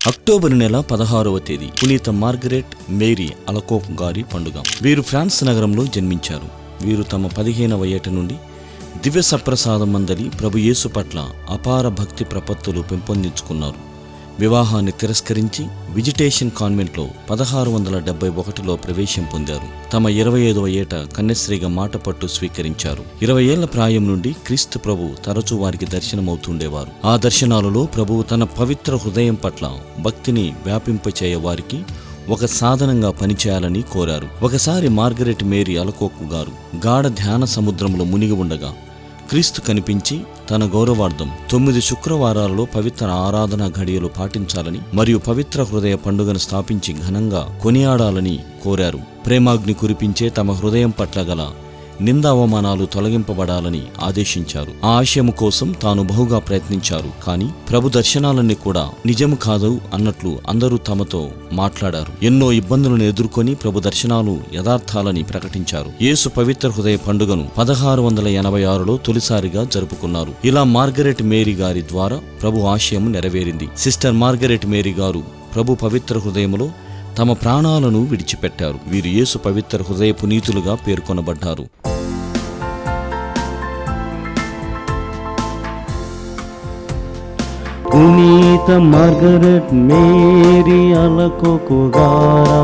October నెల 16వ తేదీ పునీత మార్గరెట్ మేరీ అలకోక్ గారి పండుగ. వీరు ఫ్రాన్స్ నగరంలో జన్మించారు. వీరు తమ 15వ ఏట నుండి దివ్య సప్రసాదం మందలి ప్రభు యేసు పట్ల అపార భక్తి ప్రపత్తులు పెంపొందించుకున్నారు. వివాహాన్ని తిరస్కరించి విజిటేషన్ కాన్వెంట్లో 1671లో ప్రవేశం పొందారు. తమ 25వ ఏట కన్యశ్రీగా మాటపట్టు స్వీకరించారు. 20 ఏళ్ల ప్రాయం నుండి క్రీస్తు ప్రభు తరచూ వారికి దర్శనమవుతుండేవారు. ఆ దర్శనాలలో ప్రభువు తన పవిత్ర హృదయం పట్ల భక్తిని వ్యాపింపచేయ వారికి ఒక సాధనంగా పనిచేయాలని కోరారు. ఒకసారి మార్గరెట్ మేరీ అలకోక్ గారు గాఢ ధ్యాన సముద్రంలో మునిగి ఉండగా క్రీస్తు కనిపించి తన గౌరవార్థం 9 శుక్రవారాలలో పవిత్ర ఆరాధన ఘడియలు పాటించాలని మరియు పవిత్ర హృదయ పండుగను స్థాపించి ఘనంగా కొనియాడాలని కోరారు. ప్రేమాగ్ని కురిపించే తమ హృదయం పట్ల గల నిందావమానాలు తొలగింపబడాలని ఆదేశించారు. ఆ ఆశయము కోసం తాను బహుగా ప్రయత్నించారు. కానీ ప్రభు దర్శనాలన్నీ కూడా నిజము కాదు అన్నట్లు అందరూ తమతో మాట్లాడారు. ఎన్నో ఇబ్బందులను ఎదుర్కొని ప్రభు దర్శనాలు యథార్థాలని ప్రకటించారు. యేసు పవిత్ర హృదయ పండుగను 1686లో తొలిసారిగా జరుపుకున్నారు. ఇలా మార్గరెట్ మేరీ గారి ద్వారా ప్రభు ఆశయం నెరవేరింది. సిస్టర్ మార్గరెట్ మేరీ గారు ప్రభు పవిత్ర హృదయములో తమ ప్రాణాలను విడిచిపెట్టారు. వీరు యేసు పవిత్ర హృదయ పునీతులుగా పేర్కొనబడ్డారు. పునీత మార్గరెట్ మేరీ అలకోక్ గారా